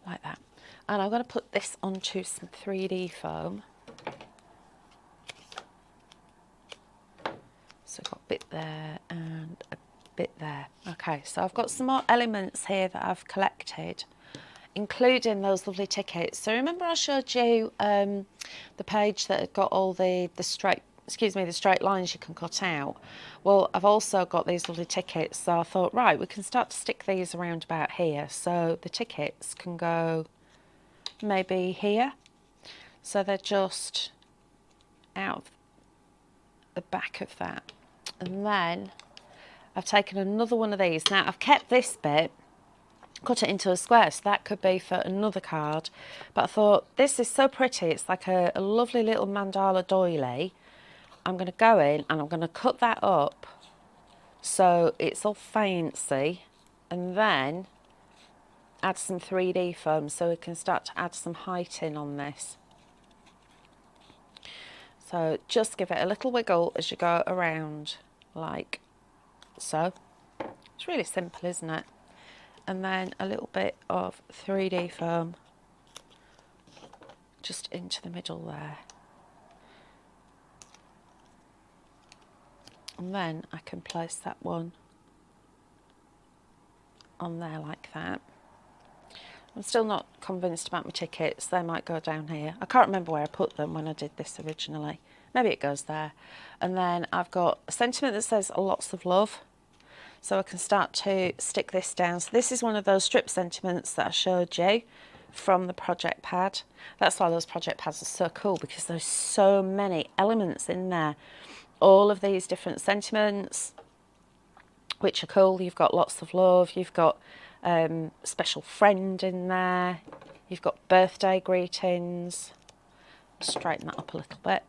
like that. And I'm going to put this onto some 3D foam. So I've got a bit there and a bit there. Okay, so I've got some more elements here that I've collected, including those lovely tickets. So remember I showed you the page that had got all the straight lines you can cut out. Well, I've also got these lovely tickets, so I thought, right, we can start to stick these around about here. So the tickets can go maybe here. So they're just out of the back of that. And then I've taken another one of these. Now I've kept this bit, cut it into a square, so that could be for another card. But I thought, this is so pretty. It's like a lovely little mandala doily. I'm going to go in and I'm going to cut that up so it's all fancy, and then add some 3D foam so we can start to add some height in on this. So just give it a little wiggle as you go around, like so. It's really simple, isn't it? And then a little bit of 3D foam just into the middle there. And then I can place that one on there like that. I'm still not convinced about my tickets. They might go down here. I can't remember where I put them when I did this originally. Maybe it goes there. And then I've got a sentiment that says lots of love. So I can start to stick this down. So this is one of those strip sentiments that I showed you from the project pad. That's why those project pads are so cool, because there's so many elements in there. All of these different sentiments, which are cool. You've got lots of love. You've got special friend in there. You've got birthday greetings. Straighten that up a little bit.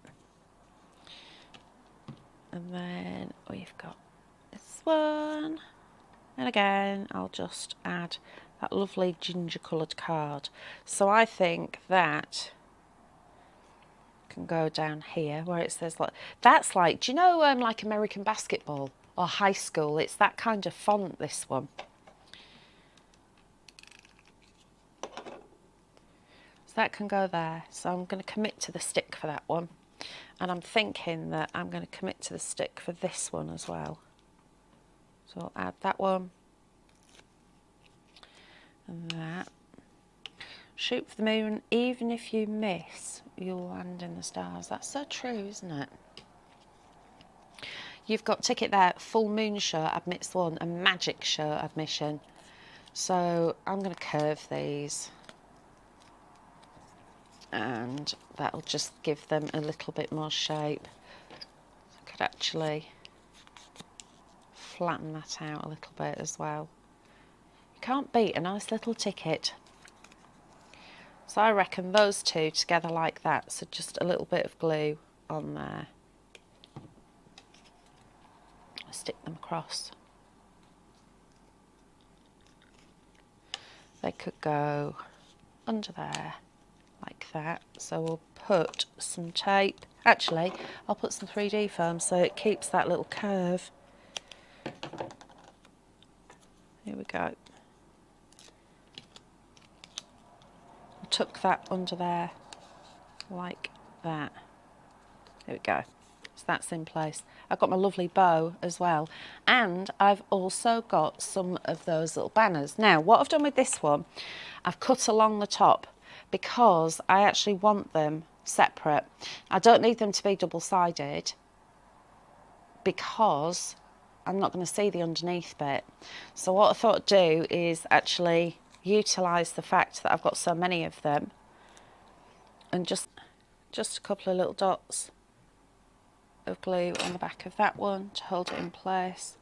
And then we've got this one. And again, I'll just add that lovely ginger coloured card. So I think that can go down here where it says, like, that's like, do you know like American basketball or high school? It's that kind of font, this one. So that can go there. So I'm going to commit to the stick for that one. And I'm thinking that I'm going to commit to the stick for this one as well. So I'll add that one. And that. Shoot for the moon, even if you miss, you'll land in the stars. That's so true, isn't it? You've got ticket there, full moon show, admits one, a magic show admission. So I'm going to curve these. And that'll just give them a little bit more shape. So I could actually flatten that out a little bit as well. You can't beat a nice little ticket. So I reckon those two together like that, so just a little bit of glue on there. Stick them across. They could go under there like that. So we'll put some tape. Actually, I'll put some 3D foam so it keeps that little curve. Here we go. Tuck that under there like that. There we go. So that's in place. I've got my lovely bow as well, and I've also got some of those little banners. Now what I've done with this one, I've cut along the top because I actually want them separate. I don't need them to be double-sided because I'm not going to see the underneath bit. So what I thought I'd do is actually utilise the fact that I've got so many of them, and just a couple of little dots of glue on the back of that one to hold it in place.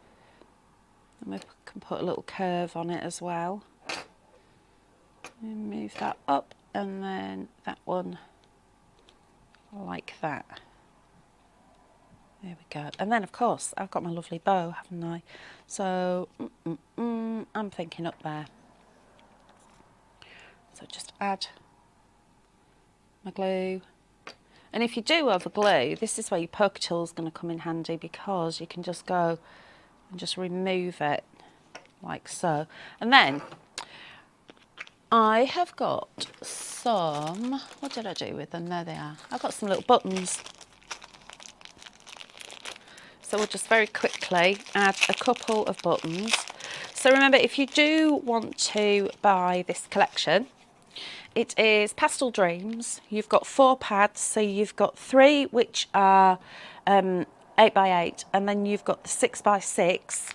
And we can put a little curve on it as well. And move that up, and then that one like that. There we go. And then of course I've got my lovely bow, haven't I? So I'm thinking up there. So just add my glue. And if you do over glue, this is where your poker tool is going to come in handy, because you can just go and just remove it like so. And then I have got some, what did I do with them? There they are. I've got some little buttons. So we'll just very quickly add a couple of buttons. So remember, if you do want to buy this collection, it is Pastel Dreams. You've got 4 pads, so you've got 3 which are 8x8, and then you've got the 6x6.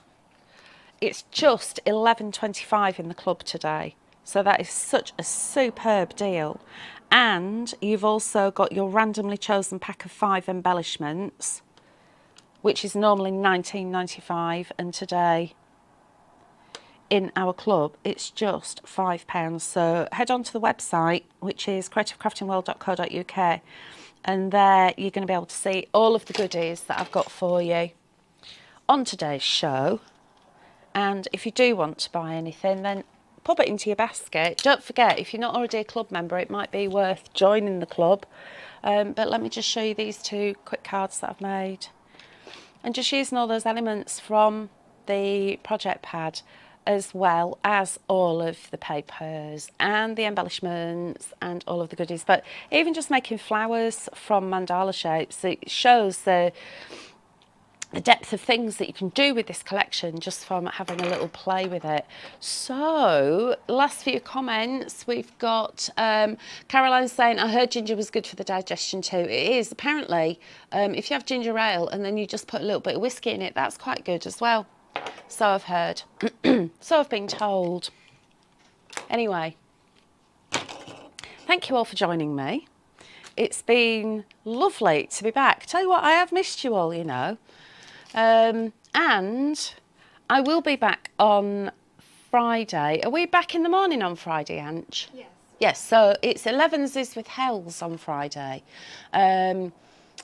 It's just $11.25 in the club today, so that is such a superb deal. And you've also got your randomly chosen pack of 5 embellishments, which is normally $19.95, and today in our club it's just £5. So head on to the website, which is creativecraftingworld.co.uk, and there you're going to be able to see all of the goodies that I've got for you on today's show. And if you do want to buy anything, then pop it into your basket. Don't forget, if you're not already a club member, it might be worth joining the club. But let me just show you these 2 quick cards that I've made, and just using all those elements from the project pad, as well as all of the papers and the embellishments and all of the goodies. But even just making flowers from mandala shapes, it shows the the depth of things that you can do with this collection just from having a little play with it. So last few comments, we've got Caroline saying, I heard ginger was good for the digestion too. It is, apparently. If you have ginger ale and then you just put a little bit of whiskey in it, that's quite good as well. So I've heard. So I've been told. Anyway, thank you all for joining me. It's been lovely to be back. Tell you what, I have missed you all, you know. And I will be back on Friday. Are we back in the morning on Friday, Ange? Yes. Yes, so it's 11's with Hels on Friday. I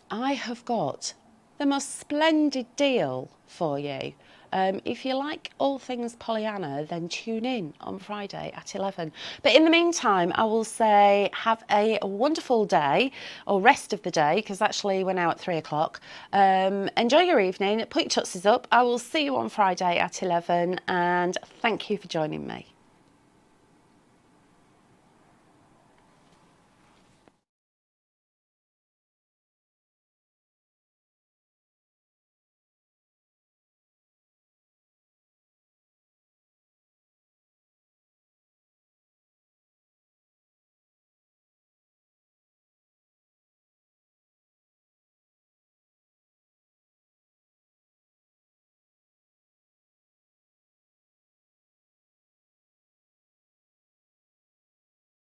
have got the most splendid deal for you. If you like all things Pollyanna, then tune in on Friday at 11. But in the meantime, I will say have a wonderful day, or rest of the day, because actually we're now at 3 o'clock. Enjoy your evening, put your tutsies up. I will see you on Friday at 11, and thank you for joining me.